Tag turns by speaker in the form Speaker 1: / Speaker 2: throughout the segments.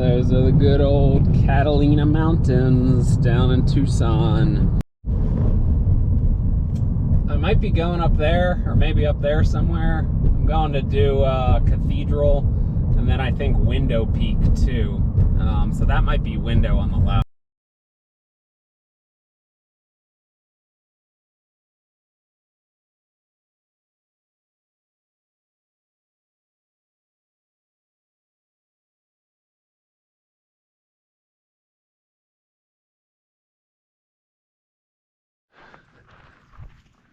Speaker 1: Those are the good old Catalina Mountains down in Tucson. I might be going up there, or maybe up there somewhere. I'm going to do Cathedral, and then I think Window Peak too. So that might be Window on the left.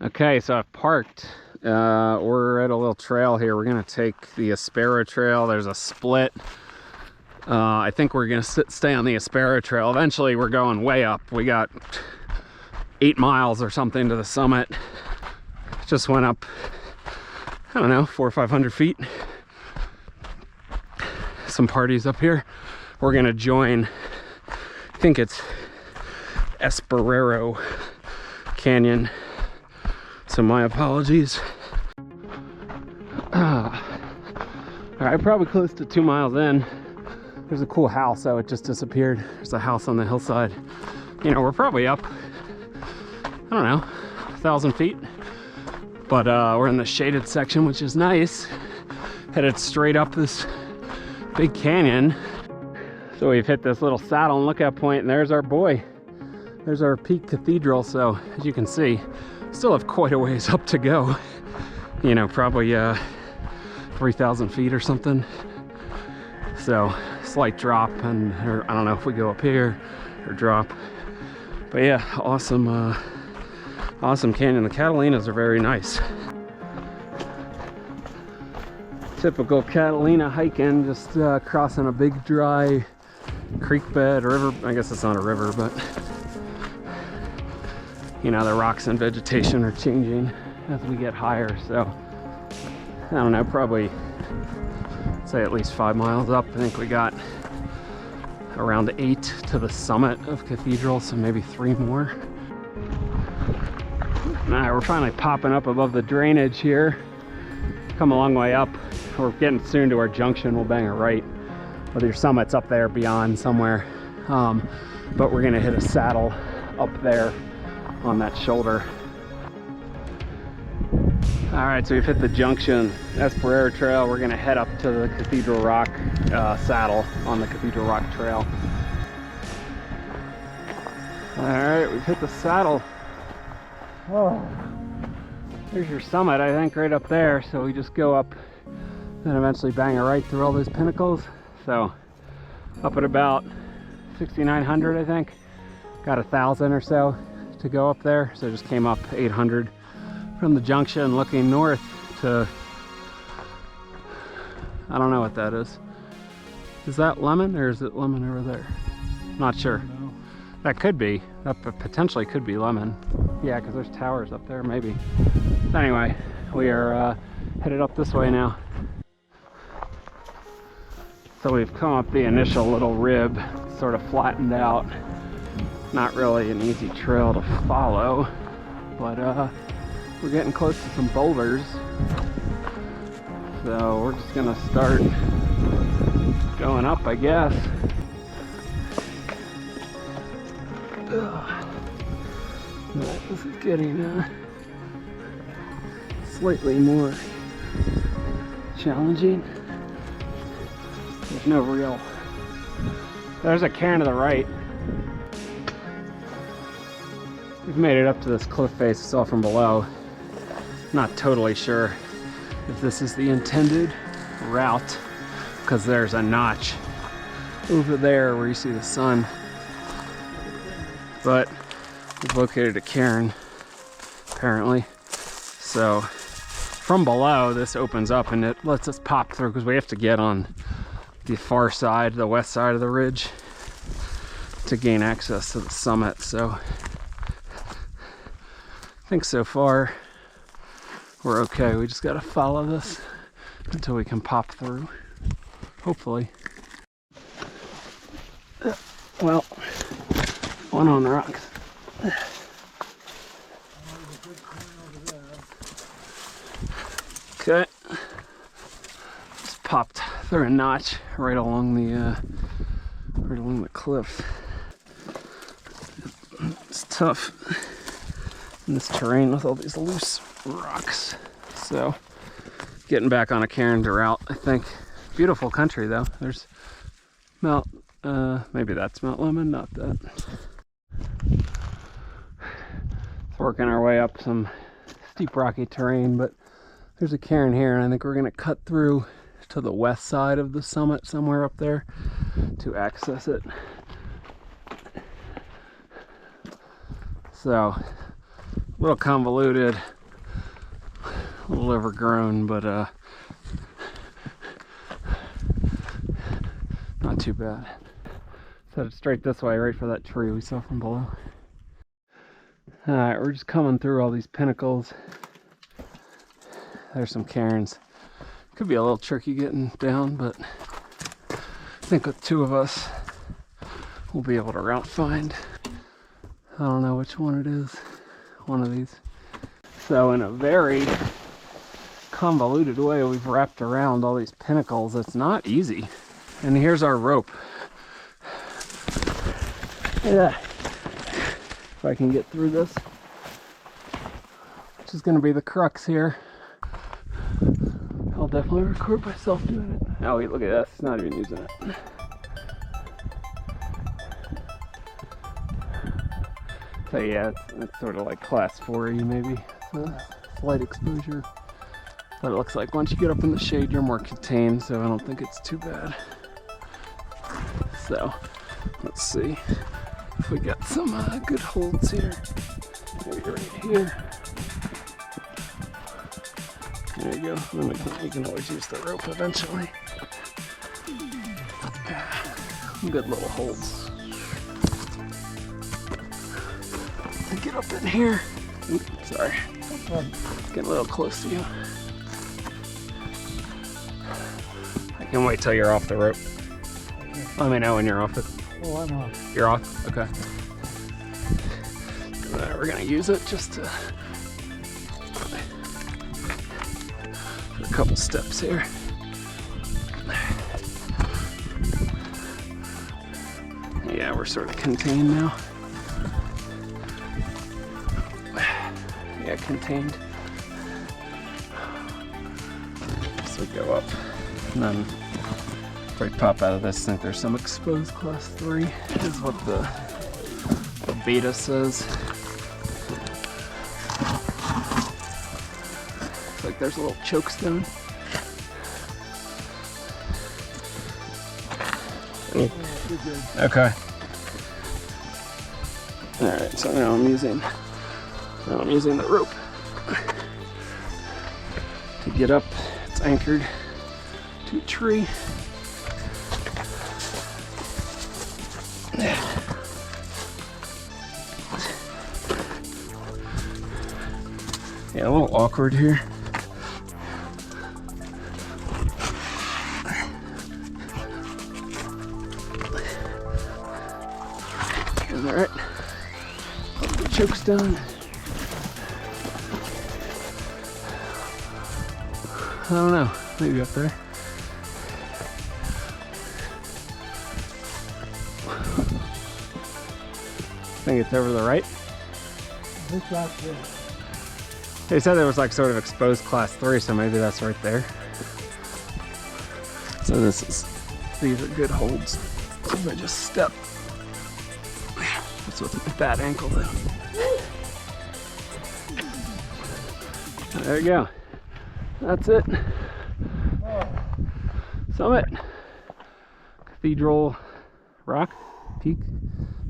Speaker 1: Okay, so I've parked. We're at a little trail here. We're gonna take the Esperero trail. There's a split. I think we're gonna stay on the Esperero trail. Eventually we're going way up. We got 8 miles or something to the summit. Just went up, I don't know, 400 or 500 feet. Some parties up here. We're gonna join, I think it's Esperero Canyon. So my apologies. All right, probably close to 2 miles in. There's a cool house, so it just disappeared. There's a house on the hillside. You know, we're probably up, I don't know, 1,000 feet. But we're in the shaded section, which is nice. Headed straight up this big canyon. So we've hit this little saddle and lookout point, and there's our boy. There's our peak Cathedral. So as you can see, still have quite a ways up to go. You know, probably 3,000 feet or something. So slight drop, and or I don't know if we go up here or drop. But yeah, awesome, awesome canyon. The Catalinas are very nice. Typical Catalina hiking, just crossing a big dry creek bed, river. I guess it's not a river, but you know, the rocks and vegetation are changing as we get higher. So I don't know, probably say at least 5 miles up. I think we got around 8 to the summit of Cathedral, so maybe 3 more. All right, we're finally popping up above the drainage here. Come a long way up. We're getting soon to our junction. We'll bang a right. Whether your summit's up there beyond somewhere. But we're gonna hit a saddle up there on that shoulder. All right, so we've hit the junction, Esperero Trail. We're gonna head up to the Cathedral Rock saddle on the Cathedral Rock Trail. All right, we've hit the saddle. Oh, there's your summit, I think, right up there. So we just go up, then eventually bang a right through all those pinnacles. So up at about 6,900, I think. Got 1,000 or so to go up there. So just came up 800 from the junction, looking north to, I don't know what that is. Is that lemon, or is it lemon over there? Not sure. No. That could be. That potentially could be lemon. Yeah, because there's towers up there, maybe. Anyway, we are headed up this way now. So we've come up the initial little rib, sort of flattened out. Not really an easy trail to follow, but we're getting close to some boulders. So we're just gonna start going up, I guess. This is getting slightly more challenging. There's no real. There's a cairn to the right. We've made it up to this cliff face. It's all from below. Not totally sure if this is the intended route, because there's a notch over there where you see the sun. But we've located a cairn, apparently. So from below, this opens up and it lets us pop through, because we have to get on the far side, the west side of the ridge, to gain access to the summit. So I think so far we're okay. We just gotta follow this until we can pop through, hopefully. Well, one on the rocks. Okay, just popped through a notch right along the right along the cliff. It's tough in this terrain with all these loose rocks. So getting back on a cairn route, I think. Beautiful country though. There's maybe that's Mount Lemon, not that. It's working our way up some steep rocky terrain, but there's a cairn here, and I think we're gonna cut through to the west side of the summit somewhere up there to access it. So a little convoluted, a little overgrown, but not too bad. Headed straight this way, right for that tree we saw from below. Alright, we're just coming through all these pinnacles. There's some cairns. Could be a little tricky getting down, but I think with two of us, we'll be able to route find. I don't know which one it is. One of these. So in a very convoluted way, we've wrapped around all these pinnacles. It's not easy. And here's our rope. Yeah. If I can get through this. Which is going to be the crux here. I'll definitely record myself doing it. Oh wait, look at this. It's not even using it. So yeah, it's sort of like class 4-y maybe. So slight exposure. But it looks like once you get up in the shade, you're more contained, so I don't think it's too bad. So, let's see if we got some good holds here. Maybe right here. There you go. Then we can always use the rope eventually. Good little holds. Get up in here. Oops, sorry. Getting a little close to you. I can wait till you're off the rope. Let me know when you're off it.
Speaker 2: Oh, I'm off.
Speaker 1: You're off? Okay. We're gonna use it just to for a couple steps here. Yeah, we're sort of contained now. Yeah, contained. So go up, and then if we pop out of this, I think there's some exposed class 3, is what the beta says. Looks like there's a little choke stone. Okay. Alright, so now I'm using the rope to get up. It's anchored to a tree. Yeah, a little awkward here. Alright, the choke's done. I don't know, maybe up there. I think it's over the right.
Speaker 2: This right there.
Speaker 1: They said there was like sort of exposed class 3, so maybe that's right there. So these are good holds. So if I just step, that's with a bad ankle though. There you go. That's it. Summit. Cathedral Rock? Peak?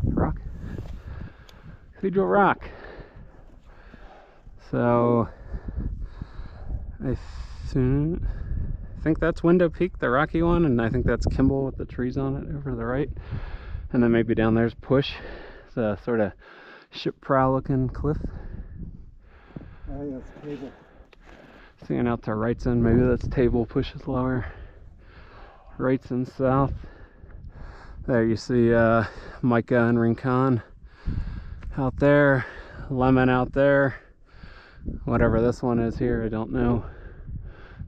Speaker 1: Rock? Cathedral Rock. So, I think that's Window Peak, the rocky one, and I think that's Kimball with the trees on it over to the right. And then maybe down there's Push. It's a sort of ship prow looking cliff.
Speaker 2: Oh, yeah, it's Table.
Speaker 1: Seeing out to Wrightson, maybe that's Table. Push is lower. Wrightson south. There you see Micah and Rincon out there. Lemon out there. Whatever this one is here, I don't know.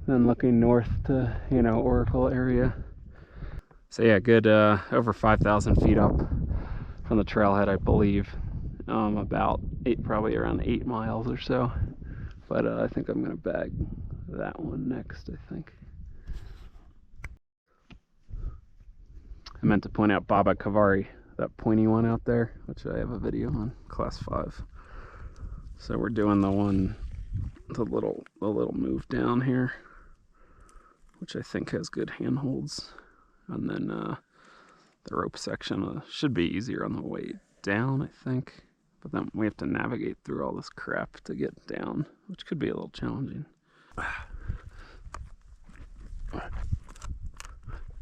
Speaker 1: Then looking north to, Oracle area. So yeah, good over 5,000 feet up from the trailhead, I believe. About probably around 8 miles or so. But I think I'm gonna bag that one next, I think. I meant to point out Baba Kavari, that pointy one out there, which I have a video on, class 5. So we're doing the one, the little move down here, which I think has good handholds. And then the rope section should be easier on the way down, I think. But then we have to navigate through all this crap to get down, which could be a little challenging.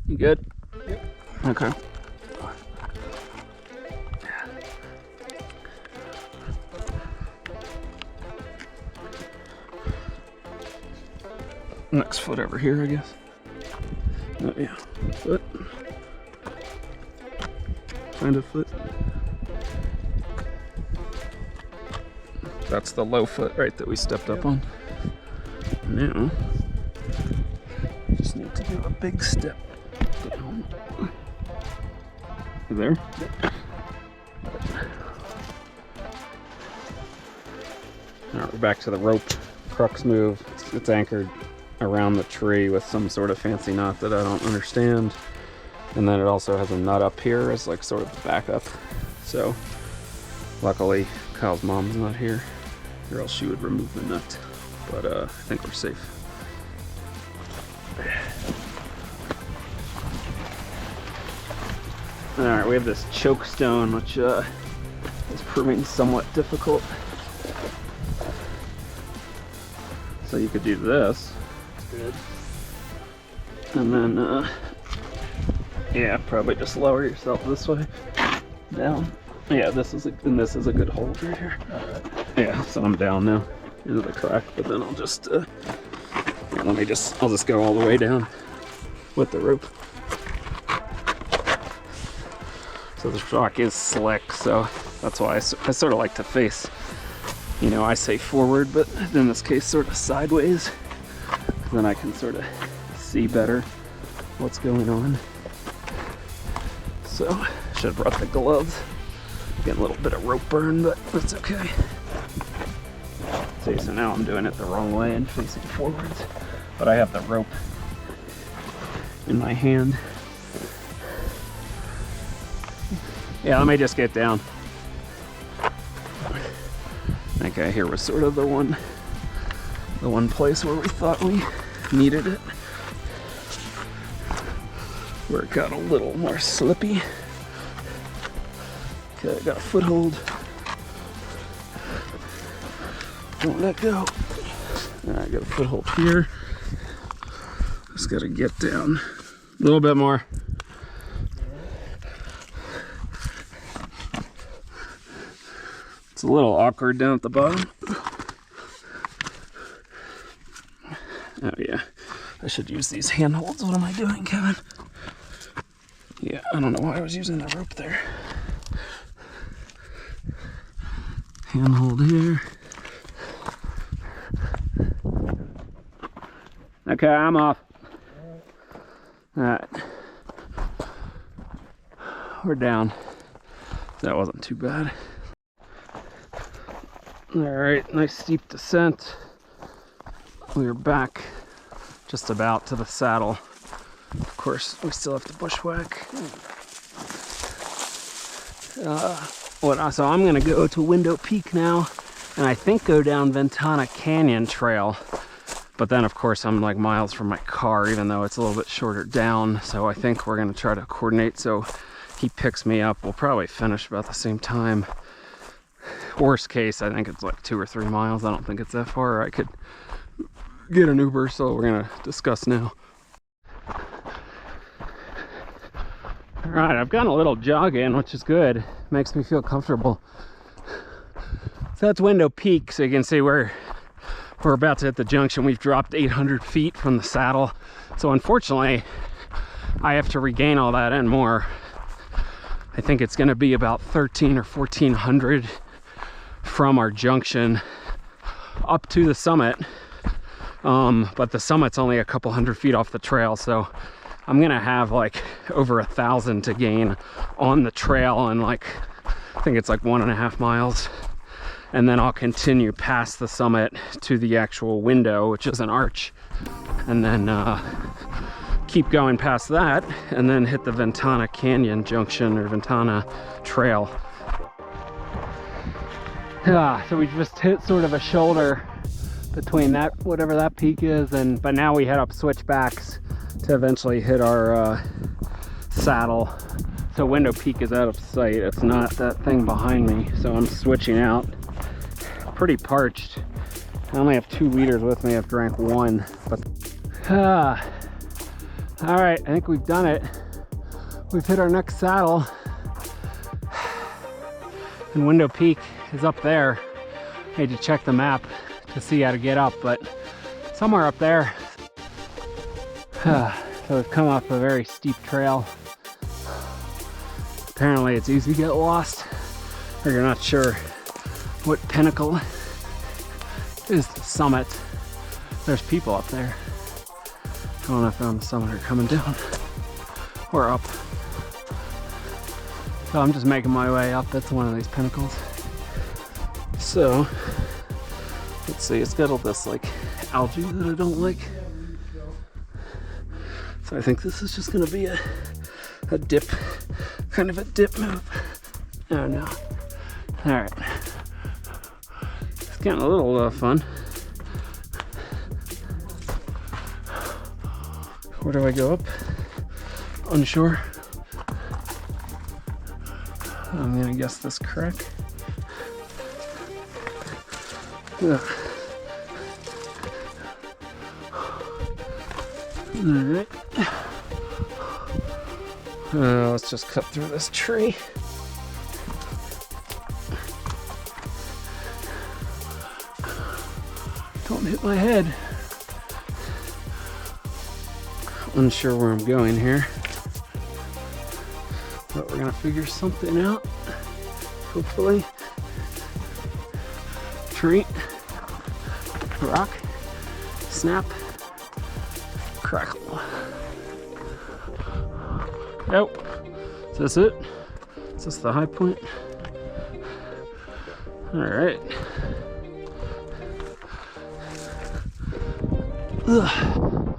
Speaker 1: You good?
Speaker 2: Yep.
Speaker 1: Okay. Next foot over here, I guess. Oh yeah, foot. Find a foot. That's the low foot, right, that we stepped up on. Now, just need to do a big step down. You there? Yep. All right, we're back to the rope crux move. It's anchored around the tree with some sort of fancy knot that I don't understand. And then it also has a nut up here as like sort of the backup. So luckily Kyle's mom's not here, or else she would remove the nut. But I think we're safe. All right, we have this choke stone, which is proving somewhat difficult. So you could do this. Good. And then, yeah, probably just lower yourself this way, down. Yeah, this is a good hold right here. Yeah, so I'm down now into the crack, but then I'll just, yeah, I'll just go all the way down with the rope. So this rock is slick, so that's why I sort of like to face, you know, I say forward, but in this case sort of sideways. Then I can sort of see better what's going on. So, should have brought the gloves. Getting a little bit of rope burn, but that's okay. See, so now I'm doing it the wrong way and facing forwards. But I have the rope in my hand. Yeah, let me just get down. Okay, here was sort of the one place where we thought we needed it, where it got a little more slippy. Okay, I got a foothold. Don't let go. All right, I got a foothold here. Just gotta get down a little bit more. It's a little awkward down at the bottom. Oh yeah, I should use these handholds. What am I doing, Kevin? Yeah, I don't know why I was using the rope there. Handhold here. Okay, I'm off. All right. We're down. That wasn't too bad. All right, nice steep descent. We're back just about to the saddle. Of course, we still have to bushwhack. So I'm gonna go to Window Peak now, and I think go down Ventana Canyon trail. But then of course I'm like miles from my car, even though it's a little bit shorter down. So I think we're gonna try to coordinate so he picks me up. We'll probably finish about the same time. Worst case, I think it's like 2 or 3 miles. I don't think it's that far. I could get an Uber, so we're gonna discuss now. All right, I've gotten a little jog in, which is good. Makes me feel comfortable. So that's Window Peak, so you can see we're about to hit the junction. We've dropped 800 feet from the saddle. So unfortunately, I have to regain all that and more. I think it's gonna be about 13 or 1400 from our junction up to the summit. But the summit's only a couple hundred feet off the trail, so I'm gonna have like over 1,000 to gain on the trail, and like I think it's like 1.5 miles, and then I'll continue past the summit to the actual window, which is an arch, and then keep going past that, and then hit the Ventana Canyon junction, or Ventana Trail. Yeah, so we just hit sort of a shoulder between that, whatever that peak is, and but now we head up switchbacks to eventually hit our saddle. So Window Peak is out of sight. It's not that thing behind me, so I'm switching out. Pretty parched. I only have 2 liters with me. I've drank 1, but all right, I think we've done it. We've hit our next saddle, and Window Peak is up there. I need to check the map to see how to get up, but somewhere up there. So we've come up a very steep trail. Apparently it's easy to get lost, or you're not sure what pinnacle is the summit. There's people up there. I don't know if they're on the summit or coming down or up. So I'm just making my way up. That's one of these pinnacles. So let's see, it's got all this like algae that I don't like. So I think this is just gonna be a dip, kind of a dip move. Oh no. All right. It's getting a little fun. Where do I go up? Unsure. I'm gonna guess this crack. Ugh. Alright. Let's just cut through this tree. Don't hit my head. Unsure where I'm going here, but we're gonna figure something out, hopefully. Tree, rock, snap, crackle. Oh, is this it? Is this the high point? All right. Ugh.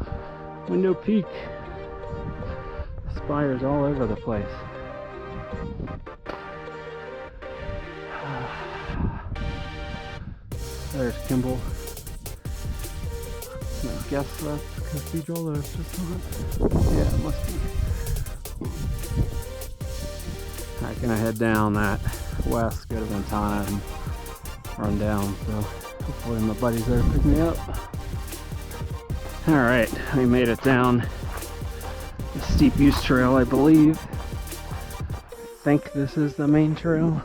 Speaker 1: Window Peak. Spires all over the place. There's Kimball. I guess that's Cathedral, though it's just not. Yeah, it must be. I'm gonna head down that west, go to Ventana, and run down. So hopefully my buddies there to pick me up. All right, we made it down the steep use trail, I believe. I think this is the main trail.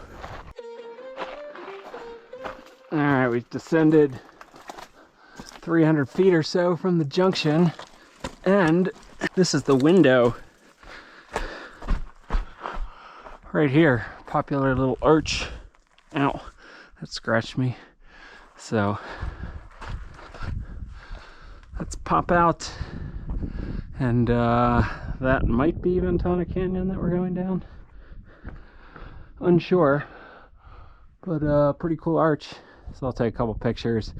Speaker 1: All right, we've descended 300 feet or so from the junction, and this is the window right here. Popular little arch. Ow, that scratched me. So let's pop out, and that might be Ventana Canyon that we're going down. Unsure, but pretty cool arch. So I'll take a couple pictures,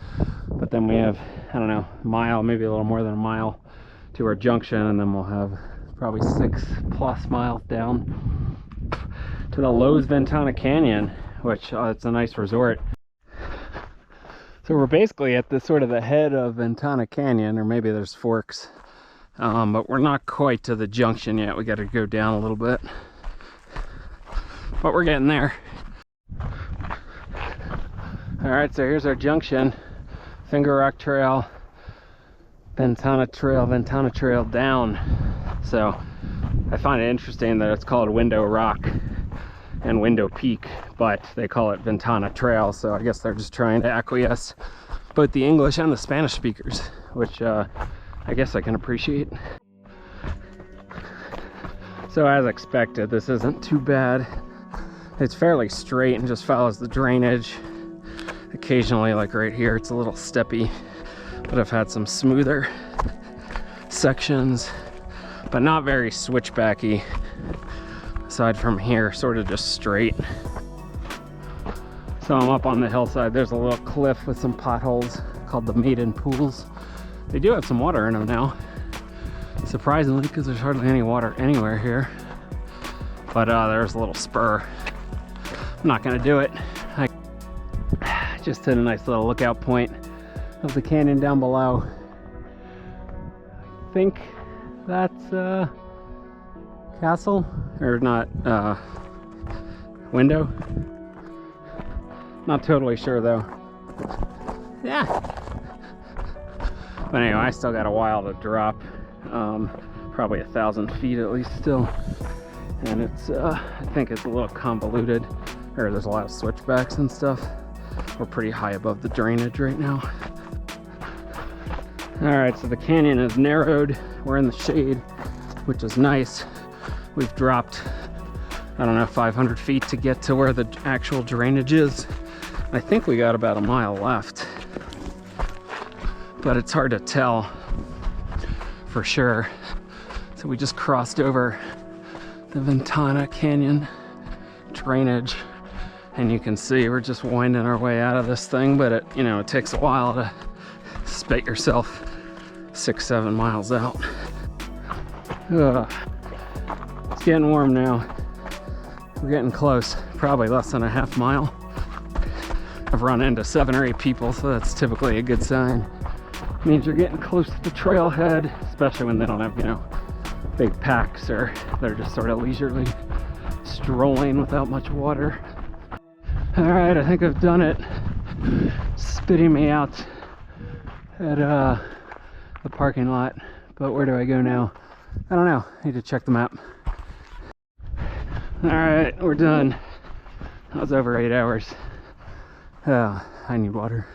Speaker 1: but then we have, I don't know, a mile, maybe a little more than a mile to our junction, and then we'll have probably 6+ miles down to the Lowe's Ventana Canyon, which it's a nice resort. So we're basically at the sort of the head of Ventana Canyon, or maybe there's forks, but we're not quite to the junction yet. We got to go down a little bit, but we're getting there. All right, so here's our junction. Finger Rock Trail, Ventana Trail down. So I find it interesting that it's called Window Rock and Window Peak, but they call it Ventana Trail. So I guess they're just trying to acquiesce both the English and the Spanish speakers, which I guess I can appreciate. So as expected, this isn't too bad. It's fairly straight and just follows the drainage. Occasionally, like right here, it's a little steppy, but I've had some smoother sections but not very switchbacky. Aside from here, sort of just straight. So I'm up on the hillside. There's a little cliff with some potholes called the Maiden Pools. They do have some water in them now, surprisingly, because there's hardly any water anywhere here. But there's a little spur. I'm not gonna do it. I just hit a nice little lookout point of the canyon down below. I think that's castle, or not, window. Not totally sure though. Yeah. But anyway, I still got a while to drop. Probably 1,000 feet at least still. And it's, I think it's a little convoluted, or there's a lot of switchbacks and stuff. We're pretty high above the drainage right now. All right, so the canyon is narrowed. We're in the shade, which is nice. We've dropped, I don't know, 500 feet to get to where the actual drainage is. I think we got about a mile left, but it's hard to tell for sure. So we just crossed over the Ventana Canyon drainage, and you can see we're just winding our way out of this thing, but it, you know, it takes a while to spit yourself 6-7 miles out. Ugh. It's getting warm now. We're getting close, probably less than a half mile. I've run into 7 or 8 people, so that's typically a good sign. It means you're getting close to the trailhead, especially when they don't have, you know, big packs, or they're just sort of leisurely strolling without much water. All right, I think I've done it. Spitting me out at the parking lot, but where do I go now? I don't know. I need to check the map. All right, we're done. That was over 8 hours. I need water.